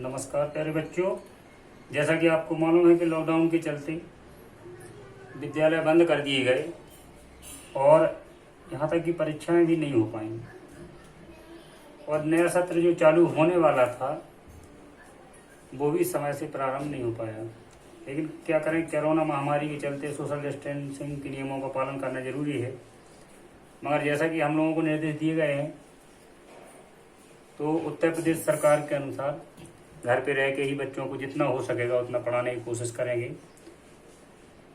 नमस्कार प्यारे बच्चों। जैसा कि आपको मालूम है कि लॉकडाउन के चलते विद्यालय बंद कर दिए गए और यहाँ तक कि परीक्षाएं भी नहीं हो पाई और नया सत्र जो चालू होने वाला था वो भी समय से प्रारंभ नहीं हो पाया। लेकिन क्या करें, कोरोना महामारी के चलते सोशल डिस्टेंसिंग के नियमों का पालन करना जरूरी है। मगर जैसा कि हम लोगों को निर्देश दिए गए हैं तो उत्तर प्रदेश सरकार के अनुसार घर पे रह के ही बच्चों को जितना हो सकेगा उतना पढ़ाने की कोशिश करेंगे।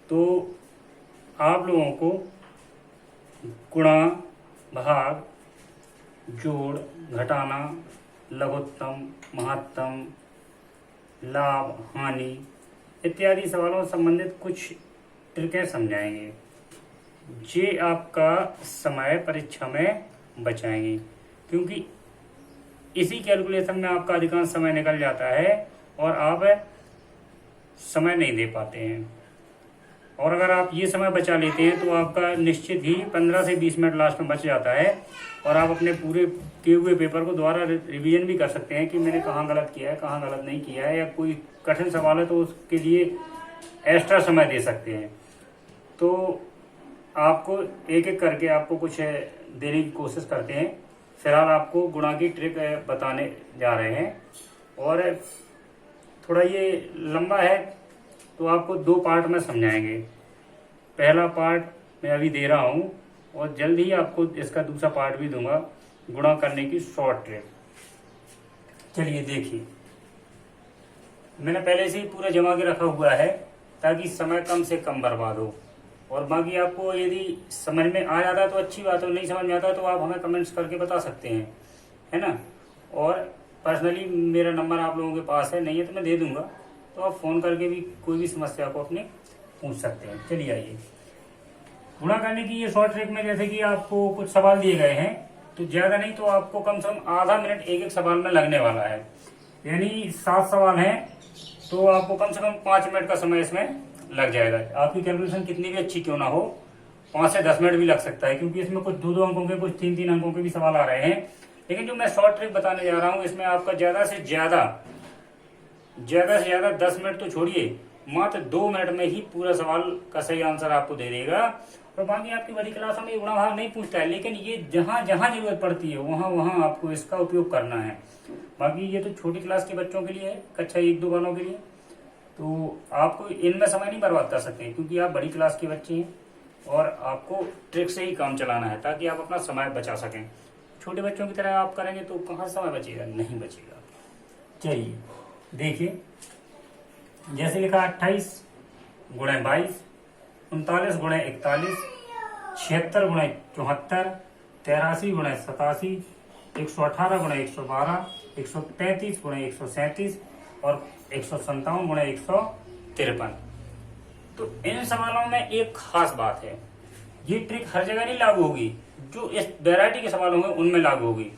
तो आप लोगों को गुणा, भाग, जोड़, घटाना, लघुत्तम, महत्तम, लाभ, हानि इत्यादि सवालों से संबंधित कुछ ट्रिकें समझाएंगे जे आपका समय परीक्षा में बचाएंगे, क्योंकि इसी कैलकुलेशन में आपका अधिकांश समय निकल जाता है और आप समय नहीं दे पाते हैं। और अगर आप ये समय बचा लेते हैं तो आपका निश्चित ही 15 से 20 मिनट लास्ट में बच जाता है और आप अपने पूरे किए हुए पेपर को दोबारा रिवीजन भी कर सकते हैं कि मैंने कहाँ गलत किया है, कहाँ गलत नहीं किया है, या कोई कठिन सवाल है तो उसके लिए एक्स्ट्रा समय दे सकते हैं। तो आपको एक एक करके आपको कुछ देने की कोशिश करते हैं। फिलहाल आपको गुणा की ट्रिक बताने जा रहे हैं और थोड़ा ये लंबा है तो आपको 2 पार्ट में समझाएंगे। पहला पार्ट मैं अभी दे रहा हूँ और जल्द ही आपको इसका दूसरा पार्ट भी दूंगा, गुणा करने की शॉर्ट ट्रिक। चलिए देखिए, मैंने पहले से ही पूरा जमा के रखा हुआ है ताकि समय कम से कम बर्बाद हो। और बाकी आपको यदि समझ में आ जाता है तो अच्छी बात है, नहीं समझ में आता तो आप हमें कमेंट्स करके बता सकते हैं, है ना। और पर्सनली मेरा नंबर आप लोगों के पास है, नहीं है तो मैं दे दूंगा, तो आप फ़ोन करके भी कोई भी समस्या को अपने पूछ सकते हैं। चलिए आइए, गुणा करने की ये शॉर्ट ट्रिक में जैसे कि आपको कुछ सवाल दिए गए हैं तो ज़्यादा नहीं तो आपको कम से कम आधा मिनट एक एक सवाल में लगने वाला है। यानी 7 सवाल हैं तो आपको कम से कम 5 मिनट का समय इसमें लग जाएगा। आपकी कैलकुलेशन कितनी भी अच्छी क्यों ना हो, 5 से 10 मिनट भी लग सकता है, क्योंकि इसमें कुछ 2-2 अंकों के, कुछ 3-3 अंकों के भी सवाल आ रहे हैं। लेकिन जो मैं शॉर्ट ट्रिक बताने जा रहा हूँ इसमें आपका ज्यादा से ज्यादा 10 मिनट तो छोड़िए, मात्र 2 मिनट में ही पूरा सवाल का सही आंसर आपको दे देगा। और बाकी आपकी बड़ी क्लासों में गुणा भाग नहीं पूछता है, लेकिन ये जहां जहां जरूरत पड़ती है वहां वहां आपको इसका उपयोग करना है। बाकी ये तो छोटी क्लास के बच्चों के लिए है, कक्षा 1-2 वालों के लिए, तो आपको इनमें समय नहीं बर्बाद कर सकते क्योंकि आप बड़ी क्लास के बच्चे हैं और आपको ट्रिक से ही काम चलाना है ताकि आप अपना समय बचा सकें। छोटे बच्चों की तरह आप करेंगे तो कहाँ समय बचेगा, नहीं बचेगा। चलिए देखिए, जैसे लिखा 28 गुणे 22, 39 गुणे 41, 76 गुणे 74, 83 गुणे 87, 118 गुणे 112, 133 गुणे 137 और 157 गुणे 153। तो इन सवालों में एक खास बात है, ये ट्रिक हर जगह नहीं लागू होगी, जो इस वैरायटी के सवाल होंगे उनमें लागू होगी,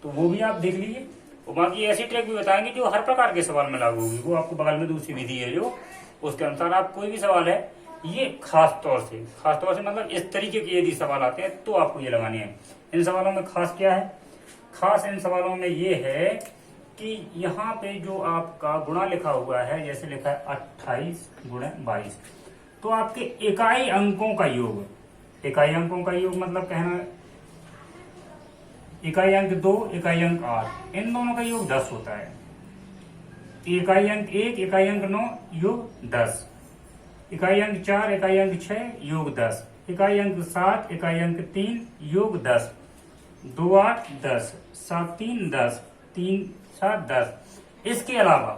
तो वो भी आप देख लीजिए। और बाकी ऐसी ट्रिक भी बताएंगे जो हर प्रकार के सवाल में लागू होगी, वो आपको बगल में दूसरी विधि है जो उसके अनुसार आप कोई भी सवाल है, ये खास तौर से मतलब इस तरीके के यदि सवाल आते हैं तो आपको ये लगाने हैं। इन सवालों में खास क्या है, खास इन सवालों में ये है कि यहाँ पे जो आपका गुणा लिखा हुआ है, जैसे लिखा है 28 गुणे 22, तो आपके इकाई अंकों का योग, इकाई अंकों का योग मतलब कहना इकाई अंक 2, इकाई अंक 8, इन दोनों का योग 10 होता है। इकाई अंक 1, इकाई अंक 9 योग 10, इकाई अंक 4, इकाई अंक 6 योग 10, इकाई अंक 7, इकाई अंक 3 योग 10, 2 8 10, 7 3 10, 3 7 10। इसके अलावा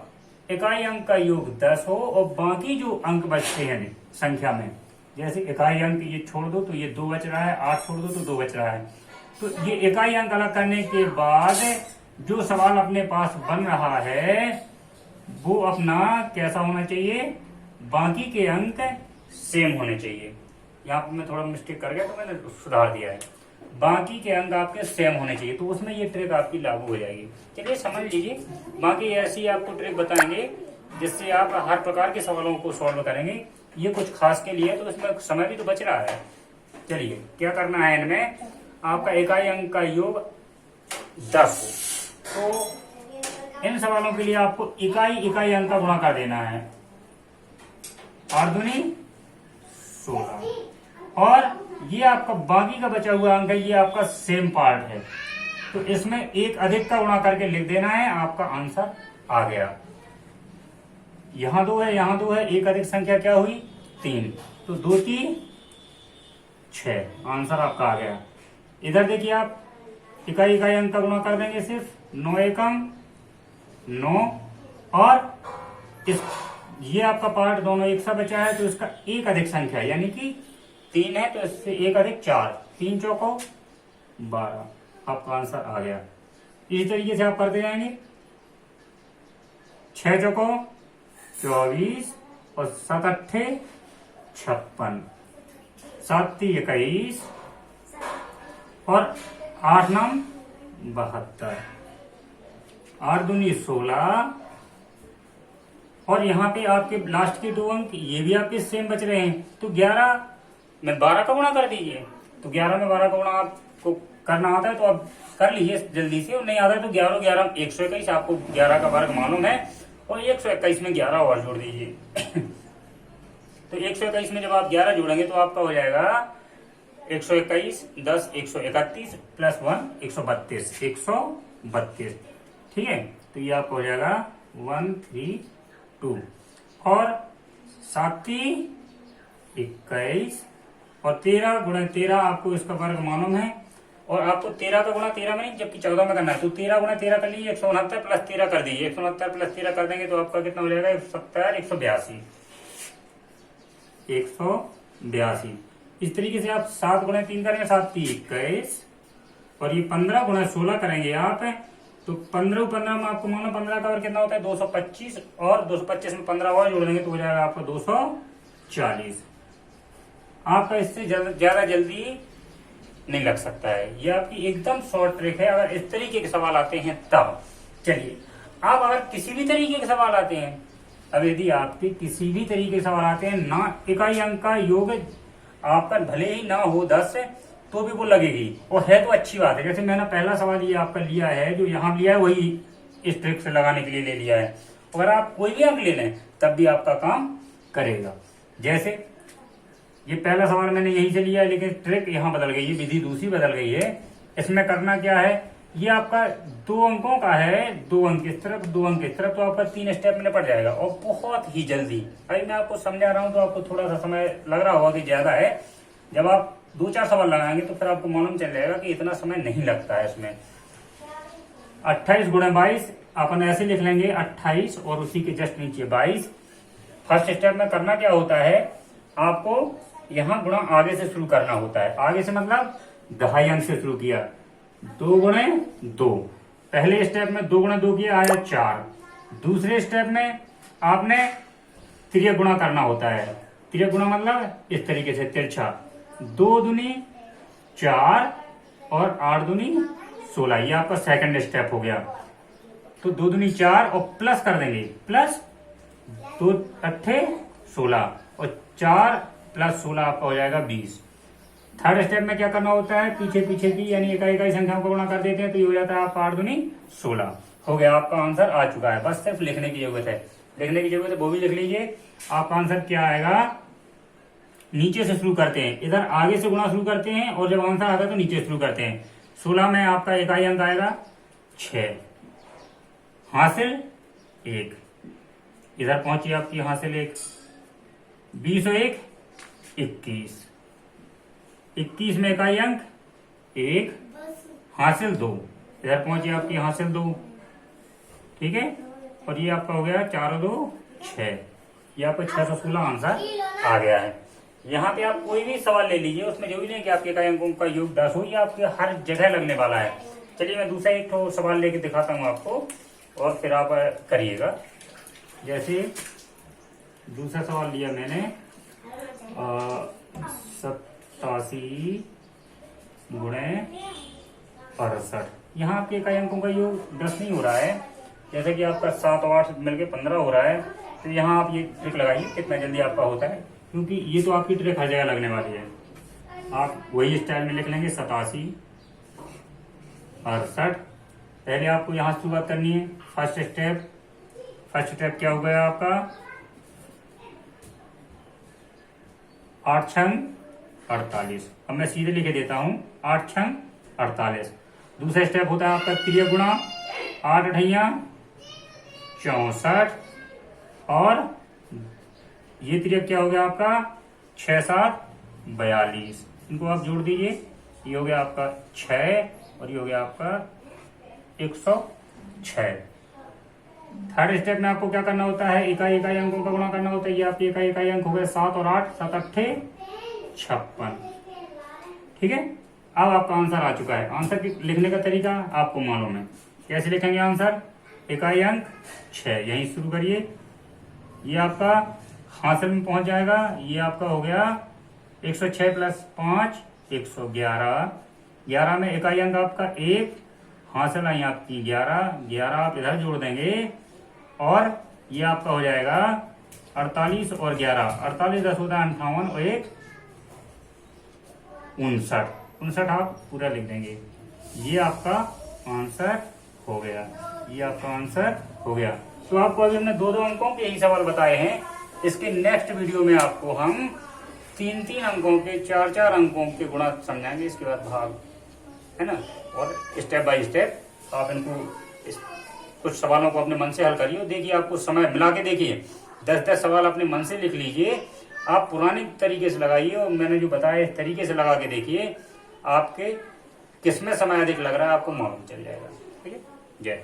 इकाई अंक का योग 10 हो और बाकी जो अंक बचते हैं संख्या में, जैसे इकाई अंक ये छोड़ दो तो ये 2 बच रहा है, 8 छोड़ दो तो 2 बच रहा है, तो ये इकाई अंक अलग करने के बाद जो सवाल अपने पास बन रहा है वो अपना कैसा होना चाहिए, बाकी के अंक सेम होने चाहिए। यहाँ पे मैं थोड़ा मिस्टेक कर गया तो मैंने सुधार दिया है, बाकी के अंक आपके सेम होने चाहिए, तो उसमें ये ट्रिक आपकी लागू हो जाएगी। चलिए समझ लीजिए, बाकी ऐसी आपको ट्रिक बताएंगे जिससे आप हर प्रकार के सवालों को सॉल्व करेंगे। ये कुछ खास के लिए तो इसमें समय भी तो बच रहा है। चलिए क्या करना है, इनमें आपका इकाई अंक का योग 10 हो तो इन सवालों के लिए आपको इकाई इकाई अंक का गुणा कर देना है। 8 दूनी 16 और ये आपका बाकी का बचा हुआ अंक है, ये आपका सेम पार्ट है, तो इसमें एक अधिक का गुणा करके लिख देना है, आपका आंसर आ गया। यहां 2 है, यहां 2 है, एक अधिक संख्या क्या हुई 3, तो 2 3 6, आंसर आपका आ गया। इधर देखिए आप इकाई इकाई अंक का गुणा कर देंगे, सिर्फ 9 एकम 9 और इस ये आपका पार्ट दोनों एक सा बचा है, तो इसका एक अधिक संख्या यानी कि 3 है, तो इससे एक अधिक 4, 3 चौको 12, आपका आंसर आ गया। इसी तरीके से आप करते जाएंगे, 6 चौको 24 और 7 अट्ठे 56, 7 ती 21 और 8 नाम 72, 8 दूनी 16 और यहाँ पे आपके लास्ट के 2 अंक ये भी आपके सेम बच रहे हैं, तो 11 में 12 का गुणा कर दीजिए। तो 11 में 12 का गुणा आपको करना आता है तो आप कर लीजिए जल्दी से, और नहीं आता है तो 11 11 121, आपको 11 का वर्ग मालूम है, और 121 में 11 और जोड़ दीजिए। तो 121 में जब आप 11 जोड़ेंगे तो आपका हो जाएगा 121 10 131 प्लस 1 132 132, ठीक है। तो ये आपका हो जाएगा 132 और 7 21 और 13 गुणा 13, आपको इसका वर्ग मालूम है, और आपको 13 का गुणा 13 में नहीं जबकि 14 में करना है, तो 13 गुणा 13 कर लीजिए, 169 प्लस 13 कर दीजिए, 169 प्लस 13 कर देंगे तो आपका कितना हो जाएगा 170 182। इस तरीके से आप 7 गुणा 3 करेंगे, 7 3 21 और ये 15 गुणा 16 करेंगे आप, तो 15 15 में आपको मानो 15 का वर्ग कितना होता है 225, और 225 में 15 और जोड़ देंगे तो हो जाएगा आपका 240। आपका इससे ज्यादा जल्दी नहीं लग सकता है, ये आपकी एकदम शॉर्ट ट्रिक है अगर इस तरीके के सवाल आते हैं तब। चलिए अब अगर किसी भी तरीके के सवाल आते हैं, अब यदि आपके किसी भी तरीके के सवाल आते हैं ना इकाई अंक का योग आपका भले ही ना हो 10 तो भी वो लगेगी, और है तो अच्छी बात है। जैसे मैंने पहला सवाल ये आपका लिया है, जो यहाँ लिया है वही इस ट्रिक से लगाने के लिए ले लिया है, अगर आप कोई भी अंक ले लें तब भी आपका काम करेगा। जैसे ये पहला सवाल मैंने यहीं से लिया है, लेकिन ट्रिक यहाँ बदल गई है, विधि दूसरी बदल गई है। इसमें करना क्या है, ये आपका 2 अंकों का है, 2 अंक इस तरफ 2 अंक इस तरफ, तो आपका 3 स्टेप में निपट जाएगा और बहुत ही जल्दी। अभी मैं आपको समझा रहा हूँ तो आपको थोड़ा सा समय लग रहा होगा कि ज्यादा है, जब आप 2-4 सवाल लगाएंगे तो फिर आपको मालूम चल जाएगा कि इतना समय नहीं लगता है इसमें। 28 गुणा 22 अपन ऐसे लिख लेंगे 28 और उसी के जस्ट नीचे 22। फर्स्ट स्टेप में करना क्या होता है, आपको यहाँ गुणा आगे से शुरू करना होता है। आगे से मतलब 2.5 अंक से शुरू किया, 2 गुणे 2, पहले स्टेप में 2 गुणा 2 किया आया 4। दूसरे स्टेप में आपने तिर्यक गुणा करना होता है। तिर्यक गुणा मतलब इस तरीके से तिरछा, 2 दूनी 4 और 8 दूनी 16, ये आपका सेकंड स्टेप हो गया। तो 2 दूनी 4 और प्लस कर देंगे, प्लस 2 अट्ठे 16 और 4 प्लस 16 आपका हो जाएगा 20। थर्ड स्टेप में क्या करना होता है, पीछे पीछे की यानी इकाई इकाई संख्याओं को गुणा कर देते हैं, तो ये हो जाता है आपका 8 दूनी 16। हो गया, आपका आंसर आ चुका है, बस सिर्फ लिखने की जरूरत है। लिखने की जरूरत है वो भी लिख लीजिए। आपका आंसर क्या आएगा, नीचे से शुरू करते हैं, इधर आगे से गुणा शुरू करते हैं और जब आंसर आता है तो नीचे से शुरू करते हैं। 16 में आपका इकाई अंक आएगा 6, हासिल 1, इधर पहुंची आपकी हासिल 1, 20 और 1 21, 21 में इकाई अंक 1, हासिल 2, इधर पहुंची आपकी हासिल 2, ठीक है। और ये आपका हो गया 4 और 2 6, ये आपका 616 आंसर आ गया है। यहाँ पे आप कोई भी सवाल ले लीजिए, उसमें जो भी नहीं कि आपके इकाई अंकों का योग 10 हो, ये आपके हर जगह लगने वाला है। चलिए मैं दूसरा एक तो सवाल लेके दिखाता हूँ आपको और फिर आप करिएगा। जैसे दूसरा सवाल लिया मैंने 87 गुणे 68, यहाँ आपके इकाई अंकों का योग 10 नहीं हो रहा है, जैसे कि आपका 7 और 8 मिलके 15 हो रहा है। तो यहाँ आप ये ट्रिक लगाइए कितना जल्दी आपका होता है, क्योंकि ये तो आपकी ट्रिक हर जगह लगने वाली है। आप वही स्टाइल में लिख लेंगे 87 68। पहले आपको यहाँ शुरुआत करनी है फर्स्ट स्टेप क्या हो गया आपका, 8 छंग 48। अब मैं सीधे लिखे देता हूं, 8 छंग 48। दूसरा स्टेप होता है आपका त्रिय गुणा, 8 अठैया 64 और ये त्रियक क्या हो गया आपका 6 7 42। इनको आप जोड़ दीजिए, ये हो गया आपका 6 और ये हो गया आपका 106। थर्ड स्टेप में आपको क्या करना होता है, इकाई इकाई अंकों का गुणा करना होता है। ये आपके इकाई इकाई अंक हो गए 7 और 8, 7 अट्ठे 56। ठीक है, अब आपका आंसर आ चुका है। आंसर लिखने का तरीका आपको मालूम है, कैसे लिखेंगे आंसर। इकाई अंक 6, यहीं शुरू करिए, ये आपका हासिल में पहुंच जाएगा। ये आपका हो गया 106 प्लस 5 111। 11 में इकाई अंक आपका 1, हासिल आई आपकी 11 आप इधर जोड़ देंगे और ये आपका हो जाएगा 48 और 11, 48 10 होता है 58 और 1 59 आप पूरा लिख देंगे। ये आपका आंसर हो गया, ये आपका आंसर हो गया। तो आपको अभी हमने 2 अंकों के यही सवाल बताए हैं। इसके नेक्स्ट वीडियो में आपको हम 3 अंकों के 4 अंकों के गुणा समझाएंगे, इसके बाद भाग, है ना। और स्टेप बाय स्टेप आप इनको कुछ सवालों को अपने मन से हल करिए। देखिए आपको समय मिला के देखिए, 10 सवाल अपने मन से लिख लीजिए, आप पुराने तरीके से लगाइए और मैंने जो बताया इस तरीके से लगा के देखिए, आपके किसमें समय अधिक लग रहा है आपको मालूम चल जाएगा। ठीक है, जय।